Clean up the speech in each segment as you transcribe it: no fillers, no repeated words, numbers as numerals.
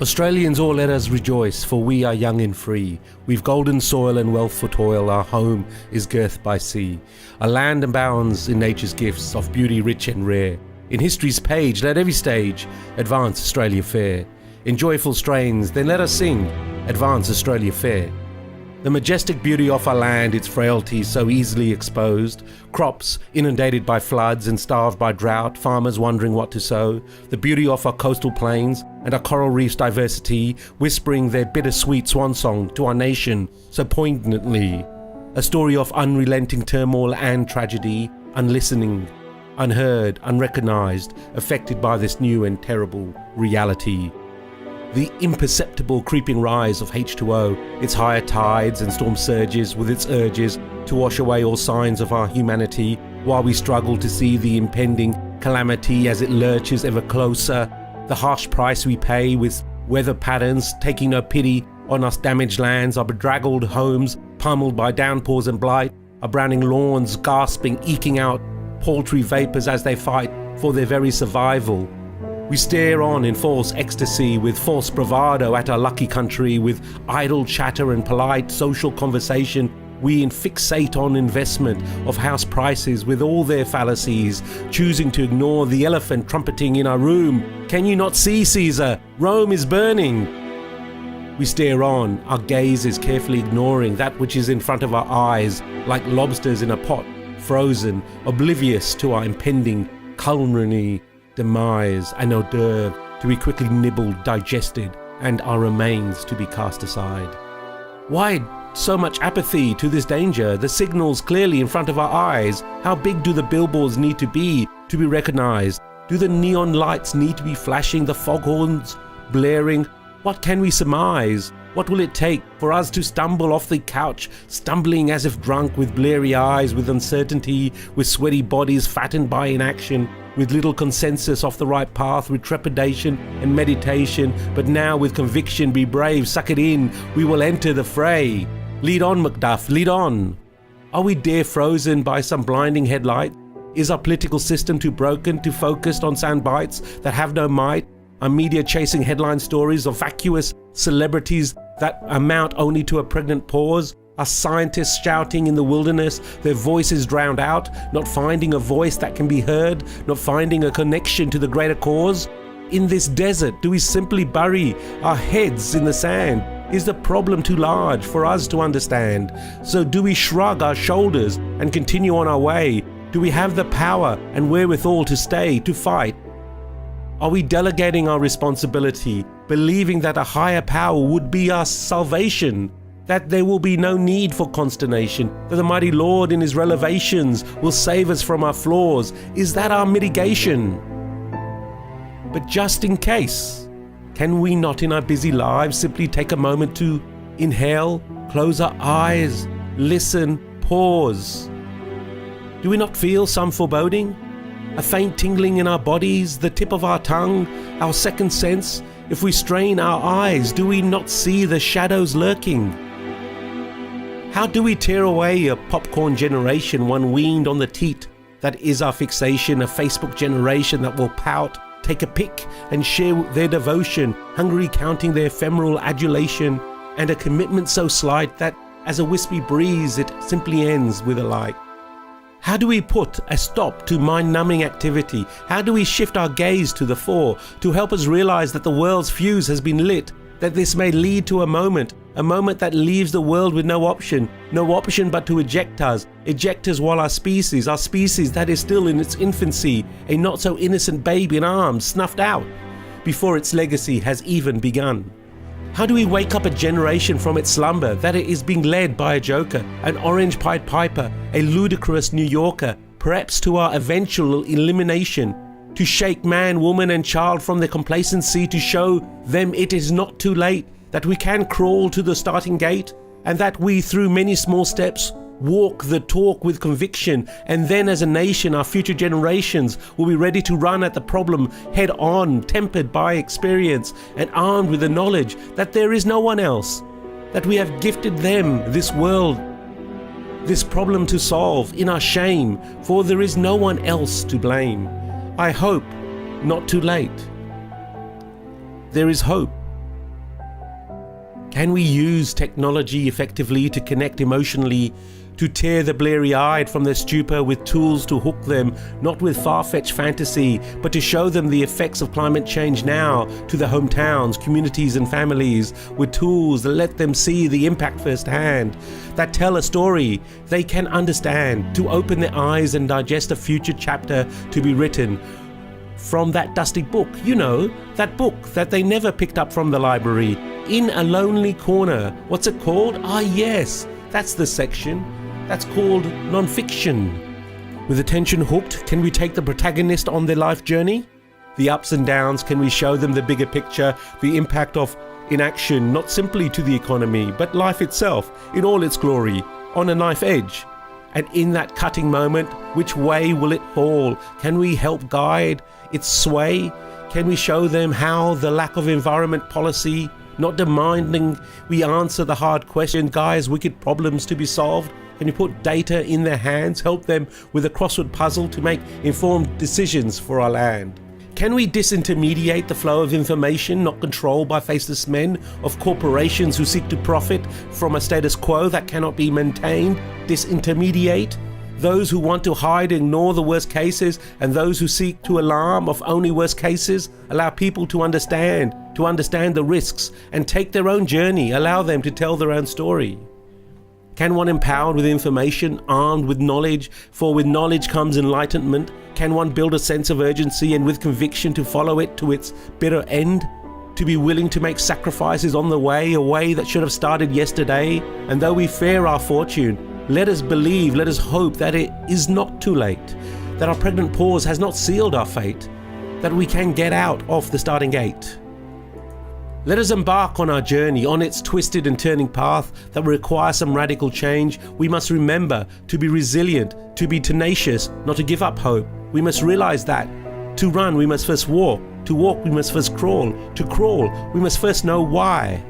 Australians, all let us rejoice, for we are young and free. We've golden soil and wealth for toil, our home is girthed by sea. A land abounds in nature's gifts, of beauty rich and rare. In history's page, let every stage advance Australia fair. In joyful strains, then let us sing, advance Australia fair. The majestic beauty of our land, its frailties so easily exposed, crops inundated by floods and starved by drought, farmers wondering what to sow, the beauty of our coastal plains and our coral reefs' diversity, whispering their bittersweet swan song to our nation so poignantly, a story of unrelenting turmoil and tragedy, unlistening, unheard, unrecognized, affected by this new and terrible reality. The imperceptible creeping rise of H2O, its higher tides and storm surges with its urges to wash away all signs of our humanity, while we struggle to see the impending calamity as it lurches ever closer, the harsh price we pay with weather patterns taking no pity on us damaged lands, our bedraggled homes pummeled by downpours and blight, our browning lawns gasping, eking out paltry vapours as they fight for their very survival. We stare on in false ecstasy, with false bravado at our lucky country, with idle chatter and polite social conversation. We fixate on investment of house prices with all their fallacies, choosing to ignore the elephant trumpeting in our room. Can you not see, Caesar? Rome is burning. We stare on, our gaze is carefully ignoring that which is in front of our eyes, like lobsters in a pot, frozen, oblivious to our impending culinary demise, an hors d'oeuvre to be quickly nibbled, digested, and our remains to be cast aside. Why so much apathy to this danger? The signals clearly in front of our eyes. How big do the billboards need to be recognized? Do the neon lights need to be flashing, the foghorns blaring? What can we surmise? What will it take for us to stumble off the couch, stumbling as if drunk, with bleary eyes, with uncertainty, with sweaty bodies fattened by inaction, with little consensus of the right path, with trepidation and meditation, but now with conviction? Be brave, suck it in, we will enter the fray. Lead on, Macduff, lead on. Are we dare frozen by some blinding headlight? Is our political system too broken, too focused on sound bites that have no might? Are media chasing headline stories of vacuous celebrities that amount only to a pregnant pause? Are scientists shouting in the wilderness, their voices drowned out, not finding a voice that can be heard, not finding a connection to the greater cause? In this desert, do we simply bury our heads in the sand? Is the problem too large for us to understand? So do we shrug our shoulders and continue on our way? Do we have the power and wherewithal to stay, to fight? Are we delegating our responsibility, believing that a higher power would be our salvation? That there will be no need for consternation, that the mighty Lord in his revelations will save us from our flaws? Is that our mitigation? But just in case, can we not in our busy lives simply take a moment to inhale, close our eyes, listen, pause? Do we not feel some foreboding? A faint tingling in our bodies, the tip of our tongue, our second sense? If we strain our eyes, do we not see the shadows lurking? How do we tear away a popcorn generation, one weaned on the teat that is our fixation, a Facebook generation that will pout, take a pic and share their devotion, hungry counting their ephemeral adulation, and a commitment so slight that as a wispy breeze it simply ends with a like? How do we put a stop to mind-numbing activity? How do we shift our gaze to the fore to help us realize that the world's fuse has been lit, that this may lead to a moment that leaves the world with no option but to eject us while our species that is still in its infancy, a not so innocent babe in arms, snuffed out before its legacy has even begun? How do we wake up a generation from its slumber that it is being led by a joker, an orange-pied piper, a ludicrous New Yorker, perhaps to our eventual elimination, to shake man, woman and child from their complacency, to show them it is not too late, that we can crawl to the starting gate, and that we, through many small steps, walk the talk with conviction, and then as a nation our future generations will be ready to run at the problem head on, tempered by experience and armed with the knowledge that there is no one else, that we have gifted them this world, this problem to solve in our shame, for there is no one else to blame. I hope not too late. There is hope Can we use technology effectively to connect emotionally, to tear the bleary-eyed from their stupor with tools to hook them, not with far-fetched fantasy, but to show them the effects of climate change now to their hometowns, communities and families, with tools that let them see the impact firsthand, that tell a story they can understand, to open their eyes and digest a future chapter to be written from that dusty book, you know, that book that they never picked up from the library, in a lonely corner. What's it called? Ah, yes, that's the section. That's called non-fiction. With attention hooked, can we take the protagonist on their life journey? The ups and downs, can we show them the bigger picture, the impact of inaction, not simply to the economy, but life itself, in all its glory, on a knife edge? And in that cutting moment, which way will it fall? Can we help guide its sway? Can we show them how the lack of environment policy, not demanding we answer the hard question, guys, wicked problems to be solved? Can you put data in their hands, help them with a crossword puzzle to make informed decisions for our land? Can we disintermediate the flow of information not controlled by faceless men, of corporations who seek to profit from a status quo that cannot be maintained? Disintermediate those who want to hide and ignore the worst cases, and those who seek to alarm of only worst cases? Allow people to understand the risks and take their own journey, allow them to tell their own story. Can one empowered with information, armed with knowledge, for with knowledge comes enlightenment, can one build a sense of urgency and with conviction to follow it to its bitter end? To be willing to make sacrifices on the way, a way that should have started yesterday? And though we fear our fortune, let us believe, let us hope that it is not too late, that our pregnant pause has not sealed our fate, that we can get out of the starting gate. Let us embark on our journey, on its twisted and turning path that will require some radical change. We must remember to be resilient, to be tenacious, not to give up hope. We must realize that to run we must first walk, to walk we must first crawl, to crawl we must first know why.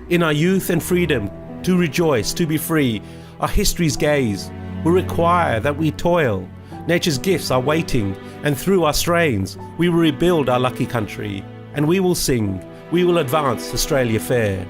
In our youth and freedom, to rejoice, to be free, our history's gaze will require that we toil. Nature's gifts are waiting, and through our strains we will rebuild our lucky country. And we will sing, we will advance Australia fair.